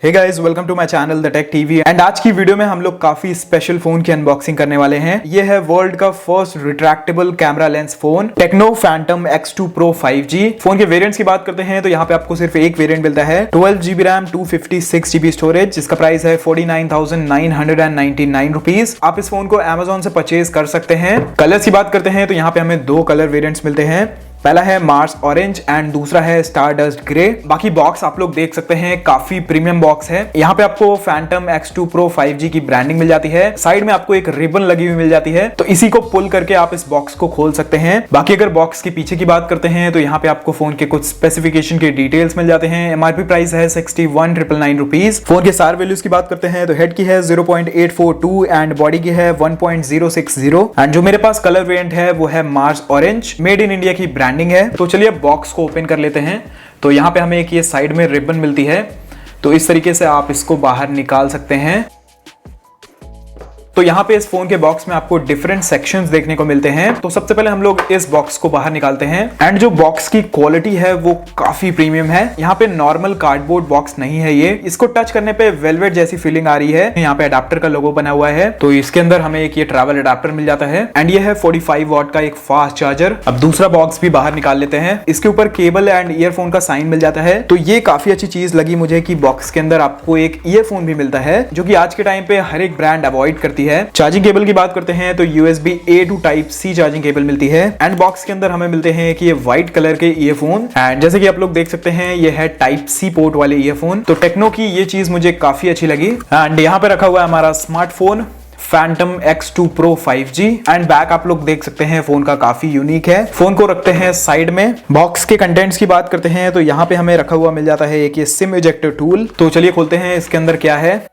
Hey guys, welcome to my channel the tech TV. And आज की video में हम लोग काफी स्पेशल फोन की अनबॉक्सिंग करने वाले हैं। ये है वर्ल्ड का first retractable camera lens phone techno Phantom X2 Pro 5G। Phone के वेरिएंट्स की बात करते हैं तो यहाँ पे आपको सिर्फ एक वेरिएंट मिलता है, 12GB रैम 256GB स्टोरेज, जिसका प्राइस है 49,999 रुपीज। आप इस फोन को Amazon से परचेज कर सकते हैं। कलर्स की बात करते हैं तो यहाँ पे हमें दो कलर वेरिएंट्स मिलते हैं, पहला है मार्स ऑरेंज एंड दूसरा है स्टारडस्ट ग्रे। बाकी बॉक्स आप लोग देख सकते हैं, काफी प्रीमियम बॉक्स है। यहाँ पे आपको फैंटम X2 Pro 5G की ब्रांडिंग मिल जाती है, साइड में आपको एक रिबन लगी हुई मिल जाती है, तो इसी को पुल करके आप इस बॉक्स को खोल सकते हैं। बाकी अगर बॉक्स के पीछे की बात करते हैं तो यहाँ पे आपको फोन के कुछ स्पेसिफिकेशन के डिटेल्स मिल जाते हैं। एमआरपी प्राइस है 61,999 रुपीज। फोन के सार वैल्यूज की बात करते हैं तो हेड की है 0.842 एंड बॉडी की है 1.060 एंड जो मेरे पास कलर वेरिएंट है वो है Mars orange, made in India की ब्रांडिंग है। तो चलिए बॉक्स को ओपन कर लेते हैं। तो यहाँ पे हमें एक ये साइड में रिबन मिलती है, तो इस तरीके से आप इसको बाहर निकाल सकते हैं। तो यहाँ पे इस फोन के बॉक्स में आपको डिफरेंट सेक्शंस देखने को मिलते हैं। तो सबसे पहले हम लोग इस बॉक्स को बाहर निकालते हैं एंड जो बॉक्स की क्वालिटी है वो काफी प्रीमियम है। यहाँ पे नॉर्मल कार्डबोर्ड बॉक्स नहीं है, ये इसको टच करने पे वेलवेट जैसी फीलिंग आ रही है। यहाँ पे अडाप्टर का लोगो बना हुआ है, तो इसके अंदर हमें एक ये ट्रैवल अडाप्टर मिल जाता है एंड ये है 45 वॉट का एक फास्ट चार्जर। अब दूसरा बॉक्स भी बाहर निकाल लेते हैं। इसके ऊपर केबल एंड ईयरफोन का साइन मिल जाता है, तो ये काफी अच्छी चीज लगी मुझे कि बॉक्स के अंदर आपको एक ईयरफोन भी मिलता है, जो कि आज के टाइम पे हर एक ब्रांड अवॉइड करती है। चार्जिंग केबल की बात करते हैं तो USB A to Type C charging cable मिलती है एंड बॉक्स के अंदर हमें मिलते हैं कि ये व्हाइट कलर के ईयरफोन एंड जैसे कि आप लोग देख सकते हैं ये है Type C पोर्ट वाले ईयरफोन। तो टेक्नो की ये चीज मुझे काफी अच्छी लगी एंड यहाँ पे रखा हुआ है हमारा smartphone Phantom X2 Pro 5G and back आप लोग देख सकते हैं फोन का काफी यूनिक है। फोन को रखते हैं साइड में। बॉक्स के कंटेंट्स की बात करते हैं तो यहाँ पे हमें रखा हुआ मिल जाता है एक ये सिम इजेक्टर टूल। तो चलिए खोलते हैं इसके अंदर क्या है।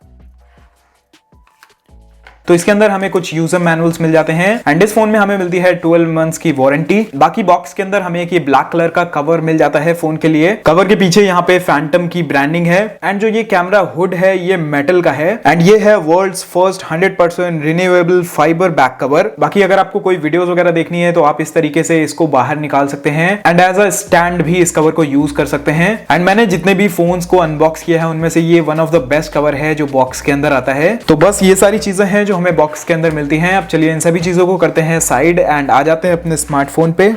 तो इसके अंदर हमें कुछ यूजर मैनुअल्स मिल जाते हैं एंड इस फोन में हमें मिलती है 12 मंथ्स की वारंटी। बाकी बॉक्स के अंदर हमें एक ये ब्लैक कलर का कवर मिल जाता है फोन के लिए। कवर के पीछे यहाँ पे फैंटम की ब्रांडिंग है एंड जो ये कैमरा हुड है ये मेटल का है एंड ये है world's first 100% renewable fibre back cover. बाकी अगर आपको कोई वीडियोस वगैरह देखनी है तो आप इस तरीके से इसको बाहर निकाल सकते हैं एंड एज अ स्टैंड भी इस कवर को यूज कर सकते हैं। एंड मैंने जितने भी फोन्स को अनबॉक्स किया है उनमें से ये one of the best cover है जो बॉक्स के अंदर आता है। तो बस ये सारी चीजें हैं जो हमें बॉक्स के अंदर मिलती हैं। अब चलिए इन सभी चीजों को करते हैं साइड एंड आ जाते हैं अपने स्मार्टफोन पे।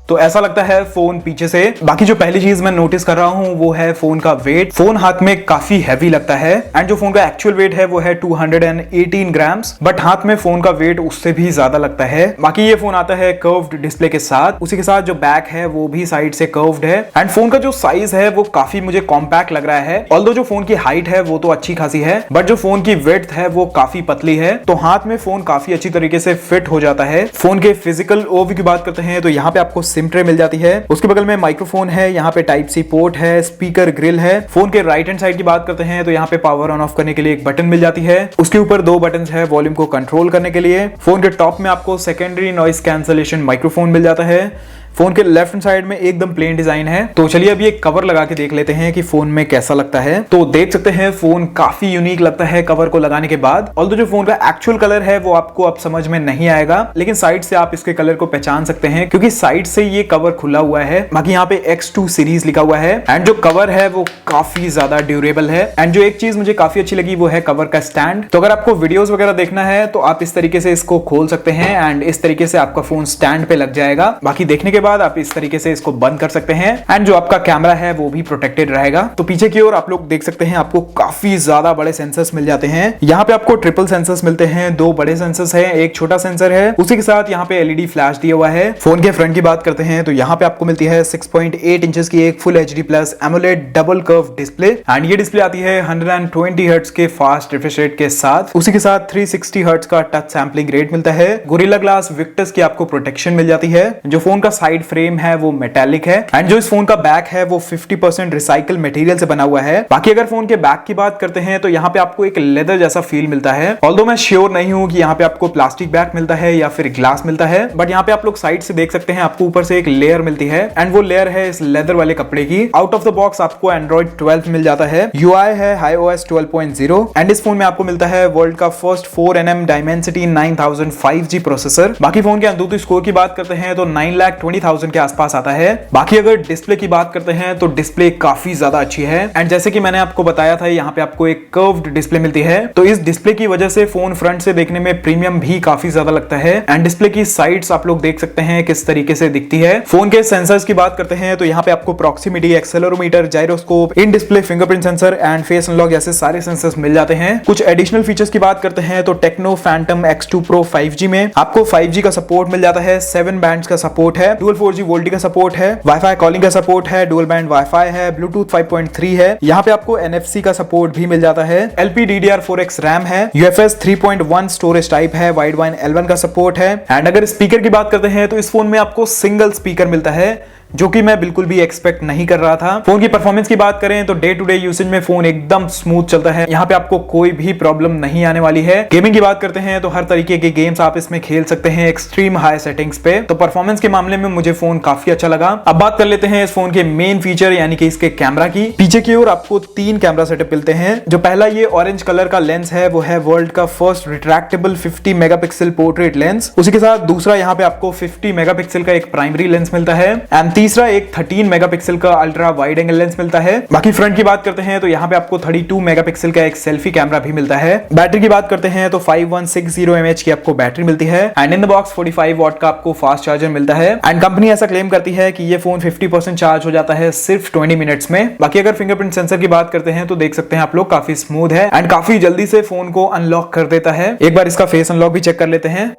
तो ऐसा लगता है फोन पीछे से। बाकी जो पहली चीज मैं नोटिस कर रहा हूं वो है फोन का वेट। फोन हाथ में काफी हैवी लगता है एंड जो फोन का एक्चुअल वेट है वो है 218 ग्राम्स, बट हाथ में फोन का वेट उससे भी ज्यादा लगता है। बाकी ये फोन आता है कर्व्ड डिस्प्ले के साथ, उसी के साथ जो बैक है वो भी साइड से कर्व्ड है एंड फोन का जो साइज है वो काफी मुझे कॉम्पैक्ट लग रहा है। ऑल्दो जो फोन की हाइट है वो तो अच्छी खासी है, बट जो फोन की विड्थ है वो काफी पतली है, तो हाथ में फोन काफी अच्छी तरीके से फिट हो जाता है। फोन के फिजिकल ओवरव्यू की बात करते हैं तो यहाँ पे आपको सिम ट्रे मिल जाती है, उसके बगल में माइक्रोफोन है, यहाँ पे टाइप सी पोर्ट है, स्पीकर ग्रिल है। फोन के राइट हैंड साइड की बात करते हैं तो यहाँ पे पावर ऑन ऑफ करने के लिए एक बटन मिल जाती है, उसके ऊपर दो बटन है वॉल्यूम को कंट्रोल करने के लिए। फोन के टॉप में आपको सेकेंडरी नॉइस कैंसलेशन माइक्रोफोन मिल जाता है। फोन के लेफ्ट हैंड साइड में एकदम प्लेन डिजाइन है। तो चलिए अभी एक कवर लगा के देख लेते हैं कि फोन में कैसा लगता है। तो देख सकते हैं फोन काफी यूनिक लगता है कवर को लगाने के बाद। ऑल्दो जो फोन का एक्चुअल कलर है वो आपको अब समझ में नहीं आएगा, लेकिन साइड से आप इसके कलर को पहचान सकते हैं क्योंकि साइड से ये कवर खुला हुआ है। बाकी यहाँ पे X2 सीरीज लिखा हुआ है एंड जो कवर है वो काफी ज्यादा ड्यूरेबल है एंड जो एक चीज मुझे काफी अच्छी लगी वो है कवर का स्टैंड। तो अगर आपको वीडियोस वगैरह देखना है तो आप इस तरीके से इसको खोल सकते हैं एंड इस तरीके से आपका फोन स्टैंड पे लग जाएगा। बाकी देखने के बाद आप इस तरीके से इसको बंद कर सकते हैं एंड जो आपका कैमरा है वो भी प्रोटेक्टेड रहेगा। तो पीछे की ओर आप लोग देख सकते हैं आपको काफी ज्यादा बड़े सेंसर्स मिल जाते हैं। यहाँ पे आपको ट्रिपल सेंसर्स मिलते हैं, दो बड़े सेंसर्स हैं, एक छोटा सेंसर है, उसी के साथ यहाँ पे LED फ्लैश दिया हुआ है। फोन के फ्रंट की बात करते हैं तो यहाँ पे आपको मिलती है 6.8 इंचेस की एक full HD+ AMOLED double curve display and ये डिस्प्ले आती है 120 हर्ट्ज के फास्ट रिफ्रेश रेट के साथ, उसी के साथ 360 हर्ट्ज का टच सैंपलिंग रेट मिलता है। गोरिल्ला ग्लास विक्टस की आपको प्रोटेक्शन मिल जाती है। जो फोन का साइड फ्रेम है वो मेटालिक है एंड जो इस फोन का बैक है वो 50% रिसाइकल मटेरियल से बना हुआ है। बाकी अगर फोन के बैक की बात करते हैं तो यहाँ पे आपको एक लेदर जैसा फील मिलता है। ऑल्दो मैं श्योर नहीं हूँ कि यहाँ पे आपको प्लास्टिक बैक मिलता है या फिर ग्लास मिलता है, बट यहाँ पे आप लोग साइड से देख सकते हैं आपको ऊपर से एक लेयर मिलती है एंड वो लेयर है इस लेदर वाले कपड़े की। आउट ऑफ द बॉक्स आपको एंड्रॉइड 12 मिल जाता है, UI है iOS 12.0 एंड इस फोन में आपको मिलता है वर्ल्ड का first 4nm Dimensity 9000 5G processor. बाकी फोन के अंतुतु स्कोर की बात करते हैं तो 9,20,000 40,000 के आसपास आता है। बाकी अगर डिस्प्ले की बात करते हैं तो डिस्प्ले काफी ज्यादा अच्छी है एंड जैसे कि मैंने आपको बताया था यहाँ पे आपको एक कर्व्ड डिस्प्ले मिलती है, तो इस डिस्प्ले की वजह से फोन फ्रंट से देखने में प्रीमियम भी काफी ज्यादा लगता है एंड डिस्प्ले की साइड्स आप लोग देख सकते हैं किस तरीके से दिखती है। फोन के सेंसर्स की बात करते हैं तो यहाँ पे आपको proximity, accelerometer, gyroscope, in display fingerprint sensor and face unlock जैसे सारे सेंसर्स मिल जाते हैं। कुछ एडिशनल फीचर्स की बात करते हैं तो techno Phantom X2 Pro 5G में आपको 5G का सपोर्ट मिल जाता है, 7 बैंड्स का सपोर्ट है, डुअल 4G वोल्टी का सपोर्ट है, वाईफाई कॉलिंग का सपोर्ट है, डुअल बैंड वाईफाई है, ब्लूटूथ 5.3 है, यहाँ पे आपको NFC का सपोर्ट भी मिल जाता है, LPDDR4X रैम है, UFS 3.1 स्टोरेज टाइप है, वाइड वाइन L1 का सपोर्ट है एंड अगर स्पीकर की बात करते हैं तो इस फोन में आपको सिंगल स्पीकर मिलता है जो कि मैं बिल्कुल भी एक्सपेक्ट नहीं कर रहा था। फोन की परफॉर्मेंस की बात करें तो डे टू डे यूसेज में फोन एकदम स्मूथ चलता है, यहाँ पे आपको कोई भी प्रॉब्लम नहीं आने वाली है। गेमिंग की बात करते हैं तो हर तरीके के गेम्स आप इसमें खेल सकते हैं एक्सट्रीम हाई सेटिंग्स पे, तो परफॉर्मेंस के मामले में मुझे फोन काफी अच्छा लगा। अब बात कर लेते हैं इस फोन के मेन फीचर यानी कि इसके कैमरा की। पीछे की ओर आपको 3 कैमरा सेटअप मिलते हैं। जो पहला ये ऑरेंज कलर का लेंस है वो है वर्ल्ड का first retractable 50 megapixel portrait lens, उसी के साथ दूसरा यहाँ पे आपको 50 मेगापिक्सल का एक प्राइमरी लेंस मिलता है एंड तीसरा एक 13 मेगापिक्सल का अल्ट्रा वाइड एंगल लेंस मिलता है। बाकी फ्रंट की बात करते हैं तो यहाँ पे आपको 32 मेगापिक्सल का एक सेल्फी कैमरा भी मिलता है। बैटरी की बात करते हैं तो 5160 mAh की आपको बैटरी मिलती है and in the box 45 what का आपको फास्ट चार्जर मिलता है एंड कंपनी ऐसा क्लेम करती है कि ये फोन 50% चार्ज हो जाता है सिर्फ 20 मिनट्स में। बाकी अगर फिंगरप्रिंट सेंसर की बात करते हैं तो देख सकते हैं आप लोग काफी स्मूथ है एंड काफी जल्दी से फोन को अनलॉक कर देता है। एक बार इसका फेस अनलॉक भी चेक कर लेते हैं।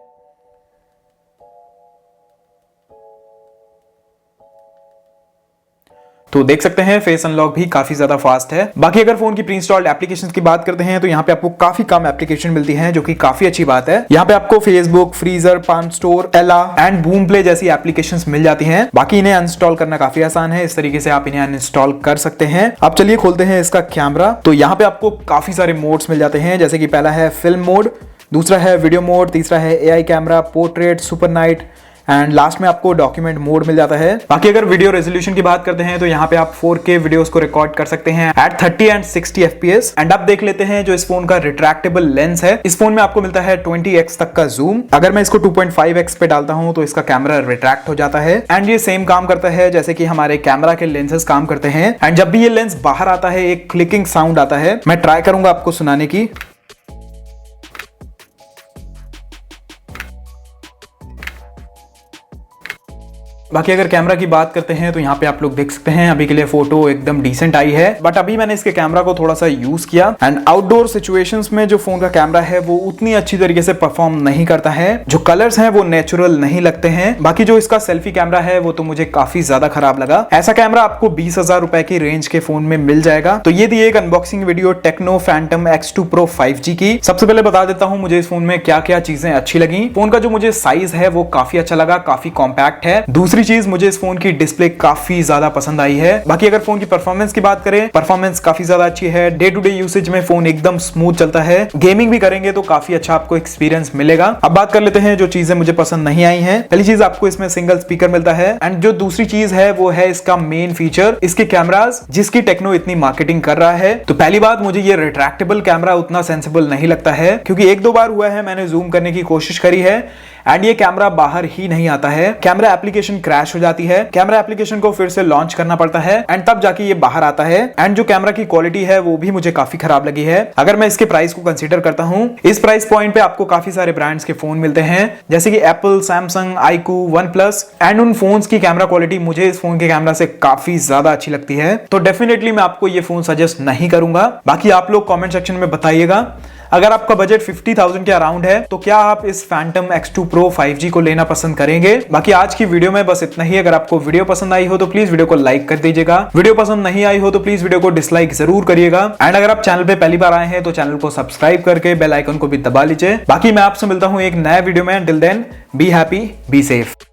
तो देख सकते हैं फेस अनलॉक भी काफी ज्यादा फास्ट है। बाकी अगर फोन की प्री इंस्टॉल्ड एप्लीकेशंस की बात करते हैं तो यहाँ पे आपको काफी कम एप्लीकेशन मिलती हैं जो कि काफी अच्छी बात है। यहाँ पे आपको फेसबुक, फ्रीजर, पाम स्टोर, एला एंड बूम प्ले जैसी एप्लीकेशंस मिल जाती हैं। बाकी इन्हें अनइंस्टॉल करना काफी आसान है, इस तरीके से आप इन्हें अनइंस्टॉल कर सकते हैं। अब चलिए खोलते हैं इसका कैमरा। तो यहाँ पे आपको काफी सारे मोड्स मिल जाते हैं, जैसे कि पहला है फिल्म मोड, दूसरा है वीडियो मोड, तीसरा है AI camera, portrait, super night and last में आपको डॉक्यूमेंट मोड मिल जाता है। बाकी अगर वीडियो रेजोल्यूशन की बात करते हैं तो यहाँ पे आप 4K वीडियोस को रिकॉर्ड कर सकते हैं एट 30 एंड 60 FPS एंड अब देख लेते हैं जो इस फोन का रिट्रैक्टेबल लेंस है। इस फोन में आपको मिलता है 20x तक का जूम। अगर मैं इसको 2.5x पे डालता हूं तो इसका कैमरा रिट्रैक्ट हो जाता है एंड ये सेम काम करता है जैसे कि हमारे कैमरा के लेंसेज काम करते हैं एंड जब भी ये लेंस बाहर आता है एक क्लिकिंग साउंड आता है। मैं ट्राई करूंगा आपको सुनाने की। बाकी अगर कैमरा की बात करते हैं तो यहाँ पे आप लोग देख सकते हैं अभी के लिए फोटो एकदम डिसेंट आई है, बट अभी मैंने इसके कैमरा को थोड़ा सा यूज किया एंड आउटडोर सिचुएशंस में जो फोन का कैमरा है वो उतनी अच्छी तरीके से परफॉर्म नहीं करता है, जो कलर्स हैं वो नेचुरल नहीं लगते हैं। बाकी जो इसका सेल्फी कैमरा है वो तो मुझे काफी ज्यादा खराब लगा। ऐसा कैमरा आपको 20,000 रुपए की रेंज के फोन में मिल जाएगा। तो ये थी एक unboxing video techno Phantom X2 Pro 5G की। सबसे पहले बता देता हूँ मुझे इस फोन में क्या क्या चीजें अच्छी लगी। फोन का जो मुझे साइज है वो काफी अच्छा लगा, काफी कॉम्पैक्ट है। दूसरी चीज मुझे इस फोन की डिस्प्ले काफी ज्यादा पसंद आई है। बाकी अगर फोन की परफॉर्मेंस की बात करें, परफॉर्मेंस काफी ज्यादा अच्छी है। डे टू डे यूसेज में फोन एकदम स्मूथ चलता है। गेमिंग भी करेंगे तो काफी अच्छा आपको एक्सपीरियंस मिलेगा। अब बात कर लेते हैं जो चीजें मुझे पसंद नहीं आई हैं। पहली चीज आपको इसमें सिंगल स्पीकर मिलता है एंड जो दूसरी चीज है वो है इसका मेन फीचर, इसके कैमरास, जिसकी टेक्नो इतनी मार्केटिंग कर रहा है। तो पहली बात मुझे ये रिट्रैक्टेबल कैमरा उतना सेंसिबल नहीं लगता है, क्योंकि एक दो बार हुआ है मैंने जूम करने की कोशिश करी है एंड ये कैमरा बाहर ही नहीं आता है। कैमरा एप्लीकेशन क्रैश हो जाती है, कैमरा एप्लीकेशन को फिर से लॉन्च करना पड़ता है एंड तब जाके ये बाहर आता है। एंड जो कैमरा की क्वालिटी है वो भी मुझे काफी खराब लगी है। अगर मैं इसके प्राइस को कंसीडर करता हूं, इस प्राइस पॉइंट पे आपको काफी सारे ब्रांड्स के फोन मिलते हैं जैसे कि Apple, Samsung, iQOO, OnePlus and उन फोन्स की कैमरा क्वालिटी मुझे इस फोन के कैमरा से काफी ज्यादा अच्छी लगती है। तो डेफिनेटली मैं आपको ये फोन सजेस्ट नहीं करूंगा। बाकी आप लोग कमेंट सेक्शन में बताइएगा, अगर आपका बजट 50,000 के अराउंड है तो क्या आप इस फैंटम X2 Pro 5G को लेना पसंद करेंगे। बाकी आज की वीडियो में बस इतना ही। अगर आपको वीडियो पसंद आई हो तो प्लीज वीडियो को लाइक कर दीजिएगा। वीडियो पसंद नहीं आई हो तो प्लीज वीडियो को डिसलाइक जरूर करिएगा एंड अगर आप चैनल पे पहली बार आए हैं तो चैनल को सब्सक्राइब करके बेल आइकन को भी दबा लीजिए। बाकी मैं आपसे मिलता हूं एक नया वीडियो में। Till then be happy, be safe.